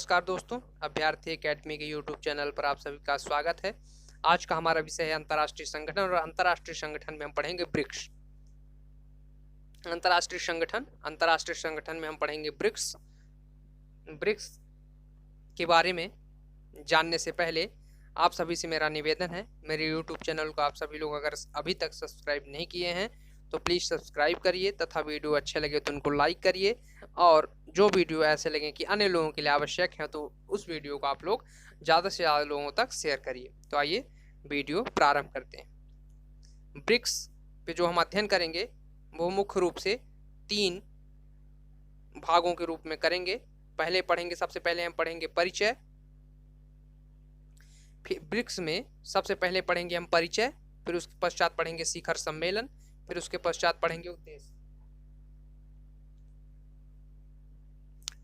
नमस्कार दोस्तों, अभ्यर्थी एकेडमी के यूट्यूब चैनल पर आप सभी का स्वागत है। आज का हमारा विषय है अंतर्राष्ट्रीय संगठन और अंतर्राष्ट्रीय संगठन में हम पढ़ेंगे ब्रिक्स। अंतर्राष्ट्रीय संगठन में हम पढ़ेंगे ब्रिक्स। ब्रिक्स के बारे में जानने से पहले आप सभी से मेरा निवेदन है, मेरे यूट्यूब चैनल को आप सभी लोग अगर अभी तक सब्सक्राइब नहीं किए हैं तो प्लीज़ सब्सक्राइब करिए तथा वीडियो अच्छे लगे तो उनको लाइक करिए, और जो वीडियो ऐसे लगे कि अन्य लोगों के लिए आवश्यक है तो उस वीडियो को आप लोग ज़्यादा से ज़्यादा लोगों तक शेयर करिए। तो आइए वीडियो प्रारंभ करते हैं। ब्रिक्स पे जो हम अध्ययन करेंगे वो मुख्य रूप से 3 भागों के रूप में करेंगे। सबसे पहले हम पढ़ेंगे परिचय। फिर ब्रिक्स में सबसे पहले पढ़ेंगे हम परिचय, फिर उसके पश्चात पढ़ेंगे शिखर सम्मेलन, फिर उसके पश्चात पढ़ेंगे उद्देश्य।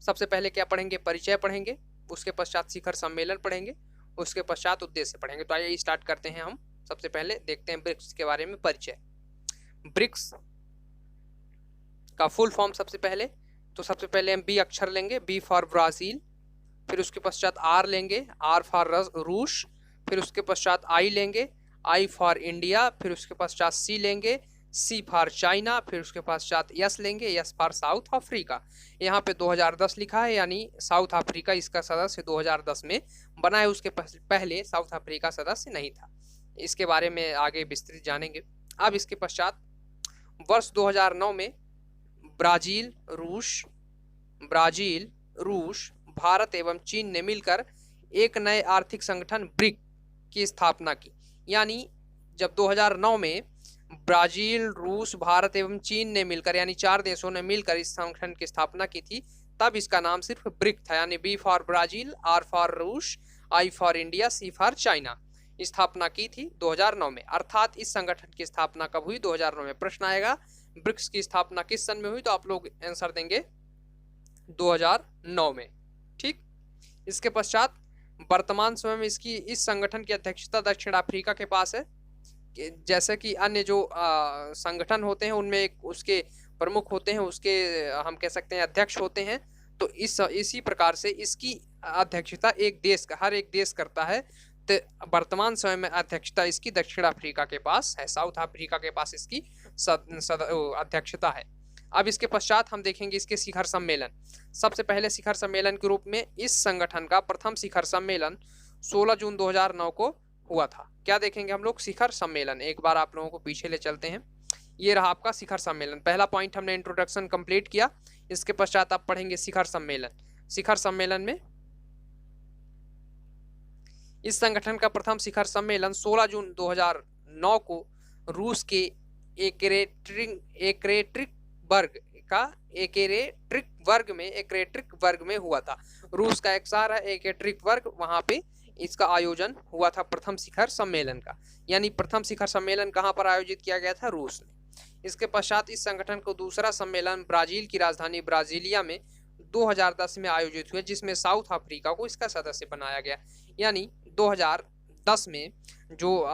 सबसे पहले क्या पढ़ेंगे? परिचय पढ़ेंगे, उसके पश्चात शिखर सम्मेलन पढ़ेंगे, उसके पश्चात उद्देश्य पढ़ेंगे। तो आइए स्टार्ट करते हैं। हम सबसे पहले देखते हैं ब्रिक्स के बारे में। परिचय। ब्रिक्स का फुल फॉर्म सबसे पहले हम बी अक्षर लेंगे, बी फॉर ब्राजील, फिर उसके पश्चात आर लेंगे, आर फॉर रूस, फिर उसके पश्चात आई लेंगे, आई फॉर इंडिया, फिर उसके पश्चात सी लेंगे, सी फॉर चाइना, फिर उसके पश्चात यस लेंगे, यस फॉर साउथ अफ्रीका। यहाँ पे 2010 लिखा है, यानी साउथ अफ्रीका इसका सदस्य 2010 में बना है, उसके पहले साउथ अफ्रीका सदस्य नहीं था। इसके बारे में आगे विस्तृत जानेंगे। अब इसके पश्चात वर्ष 2009 में ब्राजील, रूस, भारत एवं चीन ने मिलकर एक नए आर्थिक संगठन ब्रिक की स्थापना की। यानी जब 2009 में ब्राजील, रूस, भारत एवं चीन ने मिलकर, यानी 4 देशों ने मिलकर इस संगठन की स्थापना की थी, तब इसका नाम सिर्फ ब्रिक था। यानी B for Brazil, R for रूस, I for India, C for China. स्थापना की थी 2009 में। अर्थात इस संगठन की स्थापना कब हुई? 2009 में। प्रश्न आएगा ब्रिक्स की स्थापना किस सन में हुई, तो आप लोग आंसर देंगे 2009 में। ठीक। इसके पश्चात वर्तमान समय में इस संगठन की अध्यक्षता दक्षिण अफ्रीका के पास है। जैसे कि अन्य जो संगठन होते हैं उनमें एक उसके प्रमुख होते हैं, उसके हम कह सकते हैं अध्यक्ष होते हैं। तो इसी प्रकार से इसकी अध्यक्षता हर एक देश करता है। तो वर्तमान समय में अध्यक्षता इसकी दक्षिण अफ्रीका के पास है, साउथ अफ्रीका के पास इसकी अध्यक्षता है। अब इसके पश्चात हम देखेंगे इसके शिखर सम्मेलन। सबसे पहले शिखर सम्मेलन के रूप में इस संगठन का प्रथम शिखर सम्मेलन 16 जून 2009 को हुआ था। क्या देखेंगे हम लोग? शिखर सम्मेलन। एक बार आप लोगों को पीछे ले चलते हैं। ये रहा आपका शिखर सम्मेलन। पहला पॉइंट हमने इंट्रोडक्शन कंप्लीट किया। इसके पश्चात आप पढ़ेंगे शिखर सम्मेलन। शिखर सम्मेलन में इस संगठन का प्रथम शिखर सम्मेलन 16 जून 2009 को रूस के एक्रेट्रिक वर्ग में हुआ था। रूस का एक शहर है एक्रेट्रिक वर्ग, वहां पे इसका आयोजन हुआ था प्रथम शिखर सम्मेलन का। यानी प्रथम शिखर सम्मेलन कहां पर आयोजित किया गया था? रूस में। इसके पश्चात इस संगठन को दूसरा सम्मेलन ब्राजील की राजधानी ब्राजीलिया में 2010 में आयोजित हुआ, जिसमें साउथ अफ्रीका को इसका सदस्य बनाया गया। यानी 2010 में जो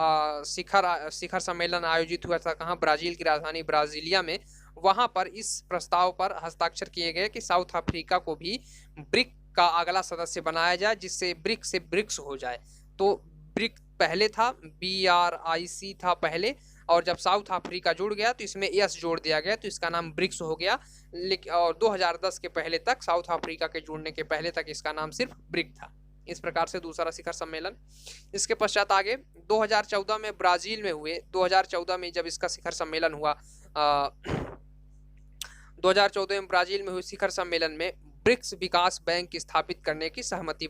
शिखर सम्मेलन आयोजित हुआ था, कहाँ? ब्राजील की राजधानी ब्राजीलिया में। वहां पर इस प्रस्ताव पर हस्ताक्षर किए गए कि साउथ अफ्रीका को भी ब्रिक का अगला सदस्य बनाया जाए, जिससे ब्रिक से ब्रिक्स हो जाए। तो ब्रिक पहले था, BRIC था पहले, और जब साउथ अफ्रीका जुड़ गया तो इसमें एस जोड़ दिया गया, तो इसका नाम ब्रिक्स हो गया। और 2010 के पहले तक, साउथ अफ्रीका के जुड़ने के पहले तक इसका नाम सिर्फ ब्रिक था। इस प्रकार से दूसरा शिखर सम्मेलन। इसके पश्चात आगे 2014 में ब्राजील में हुए। 2014 में जब इसका शिखर सम्मेलन हुआ, 2014 में ब्राजील में हुए शिखर सम्मेलन में ब्रिक्स विकास बैंक स्थापित करने की सहमति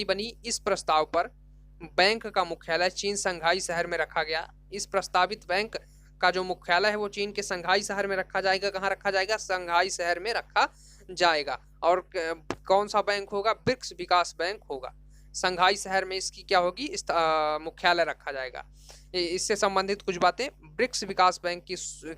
बनी। इस प्रस्ताव पर बैंक का मुख्यालय चीन संघाई शहर में रखा गया। इस प्रस्तावित बैंक का जो मुख्यालय है वो चीन के संघाई शहर में रखा जाएगा। कहाँ रखा जाएगा? संघाई शहर में रखा जाएगा। और कौन सा बैंक होगा? ब्रिक्स विकास बैंक होगा। संघाई शहर में इसकी क्या होगी? मुख्यालय रखा जाएगा। इससे संबंधित कुछ बातें। ब्रिक्स विकास बैंक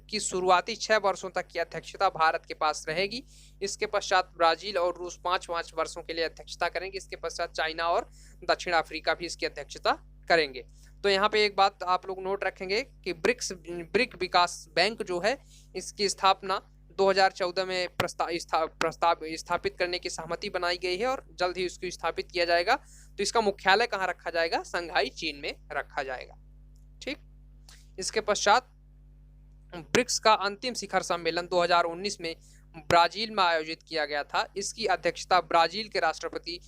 की शुरुआती 6 वर्षों तक की अध्यक्षता भारत के पास रहेगी। इसके पश्चात ब्राजील और रूस 5 वर्षों के लिए अध्यक्षता करेंगे। इसके पश्चात चाइना और दक्षिण अफ्रीका भी इसकी अध्यक्षता करेंगे। तो यहाँ पे एक बात आप लोग नोट रखेंगे कि ब्रिक विकास बैंक जो है इसकी स्थापना 2014 में स्थापित करने की सहमति बनाई गई है और जल्द ही उसको स्थापित किया जाएगा। तो इसका मुख्यालय कहाँ रखा जाएगा? शंघाई, चीन में रखा जाएगा। ठीक, इसके पश्चात ब्रिक्स का अंतिम शिखर सम्मेलन 2019 में ब्राजील में आयोजित किया गया था। इसकी अध्यक्षता ब्राजील के राष्ट्रपति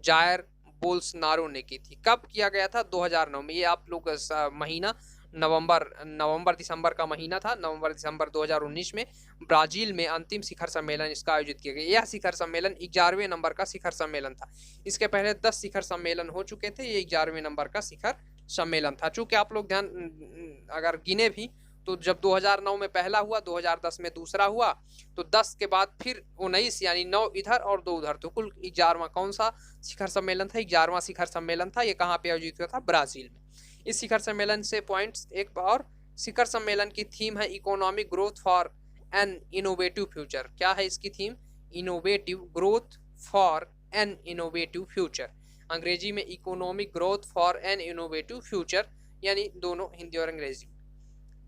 जायर बोल्सोनारो ने की थी। कब किया गया था? 2009 में। ये आप लोग महीना नवंबर दिसंबर का महीना था, नवंबर दिसंबर 2019 में ब्राजील में अंतिम शिखर सम्मेलन इसका आयोजित किया गया। यह शिखर सम्मेलन 11वें नंबर का शिखर सम्मेलन था। इसके पहले 10 शिखर सम्मेलन हो चुके थे, ये 11वें नंबर का शिखर सम्मेलन था। चूंकि आप लोग ध्यान अगर गिने भी तो जब 2009 में पहला हुआ, 2010 में दूसरा हुआ, तो 10 के बाद फिर 19 यानी 9 इधर और 2 उधर, तो कुल 11वां कौन सा शिखर सम्मेलन था? 11वां शिखर सम्मेलन था। ये कहाँ पे आयोजित हुआ था? ब्राजील में। इस शिखर सम्मेलन से पॉइंट्स एक और, शिखर सम्मेलन की थीम है economic growth for an innovative future. क्या है इसकी theme? Innovative growth for an innovative future. अंग्रेजी में economic growth for an innovative future, यानी दोनों हिंदी और अंग्रेजी।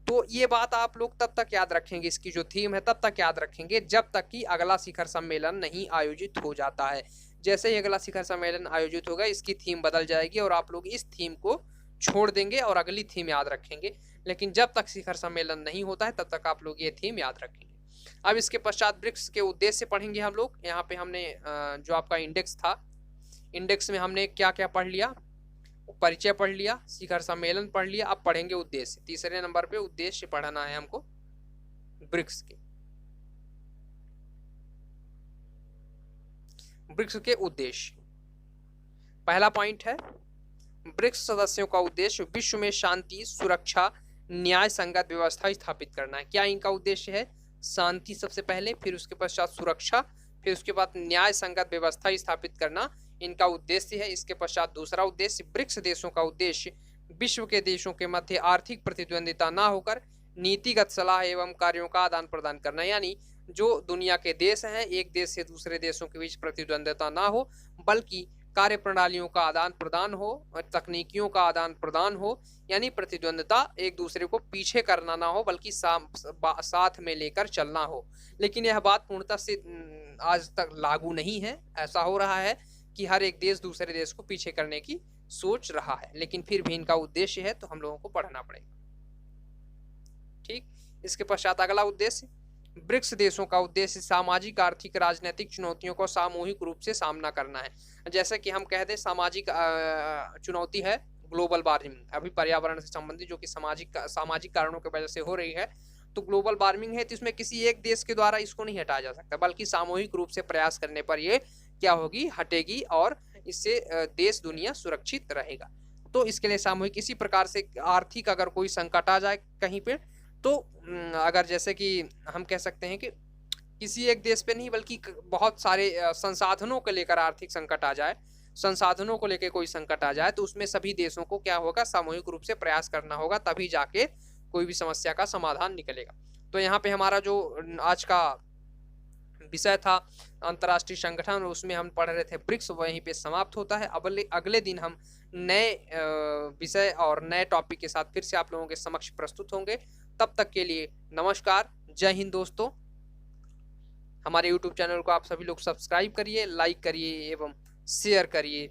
तो ये बात आप लोग तब तक याद रखेंगे, इसकी जो थीम है तब तक याद रखेंगे जब तक कि अगला शिखर सम्मेलन नहीं आयोजित हो जाता है। जैसे ही अगला शिखर सम्मेलन आयोजित होगा, इसकी थीम बदल जाएगी और आप लोग इस थीम को छोड़ देंगे और अगली थीम याद रखेंगे। लेकिन जब तक शिखर सम्मेलन नहीं होता है तब तक आप लोग ये थीम याद रखेंगे। अब इसके पश्चात ब्रिक्स के उद्देश्य पढ़ेंगे हम लोग। यहाँ पे हमने जो आपका इंडेक्स था, इंडेक्स में हमने क्या क्या पढ़ लिया? परिचय पढ़ लिया, शिखर सम्मेलन पढ़ लिया। अब पढ़ेंगे उद्देश्य। तीसरे नंबर पे उद्देश्य पढ़ना है हमको ब्रिक्स के। ब्रिक्स के उद्देश्य, पहला पॉइंट है ब्रिक्स सदस्यों का उद्देश्य विश्व में शांति, सुरक्षा, न्याय संगत व्यवस्था स्थापित करना है। क्या इनका उद्देश्य है? शांति सबसे पहले, फिर उसके पश्चात सुरक्षा, फिर उसके बाद न्याय संगत व्यवस्था स्थापित करना इनका उद्देश्य है। इसके पश्चात दूसरा उद्देश्य, ब्रिक्स देशों का उद्देश्य विश्व के देशों के मध्य आर्थिक प्रतिद्वंदिता न होकर नीतिगत सलाह एवं कार्यों का आदान प्रदान करना। यानी जो दुनिया के देश हैं, एक देश से दूसरे देशों के बीच प्रतिद्वंदिता ना हो, बल्कि कार्य प्रणालियों का आदान प्रदान हो, तकनीकियों का आदान प्रदान हो। यानी प्रतिद्वंदिता एक दूसरे को पीछे करना ना हो, बल्कि साथ में लेकर चलना हो। लेकिन यह बात पूर्णतः से आज तक लागू नहीं है। ऐसा हो रहा है कि हर एक देश दूसरे देश को पीछे करने की सोच रहा है, लेकिन फिर भी इनका उद्देश्य है तो हम लोगों को पढ़ना पड़ेगा। ठीक, इसके पश्चात अगला उद्देश्य, ब्रिक्स देशों का उद्देश्य सामाजिक, आर्थिक, राजनीतिक चुनौतियों को सामूहिक रूप से सामना करना है। जैसे कि हम कह दें सामाजिक चुनौती है ग्लोबल वार्मिंग, अभी पर्यावरण से संबंधित, जो कि सामाजिक कारणों की वजह से हो रही है। तो ग्लोबल वार्मिंग है, तो इसमें किसी एक देश के द्वारा इसको नहीं हटाया जा सकता, बल्कि सामूहिक रूप से प्रयास करने पर ये क्या होगी? हटेगी, और इससे देश दुनिया सुरक्षित रहेगा। तो इसके लिए सामूहिक, इसी प्रकार से आर्थिक अगर कोई संकट आ जाए कहीं पे, तो अगर जैसे कि हम कह सकते हैं कि किसी एक देश पे नहीं बल्कि बहुत सारे संसाधनों को लेकर आर्थिक संकट आ जाए, संसाधनों को लेकर कोई संकट आ जाए, तो उसमें सभी देशों को क्या होगा? सामूहिक रूप से प्रयास करना होगा, तभी जाके कोई भी समस्या का समाधान निकलेगा। तो यहाँ पे हमारा जो आज का विषय था अंतर्राष्ट्रीय संगठन, उसमें हम पढ़ रहे थे ब्रिक्स, वहीं पे समाप्त होता है। अगले दिन हम नए विषय और नए टॉपिक के साथ फिर से आप लोगों के समक्ष प्रस्तुत होंगे। तब तक के लिए नमस्कार, जय हिंद दोस्तों। हमारे YouTube चैनल को आप सभी लोग सब्सक्राइब करिए, लाइक करिए एवं शेयर करिए।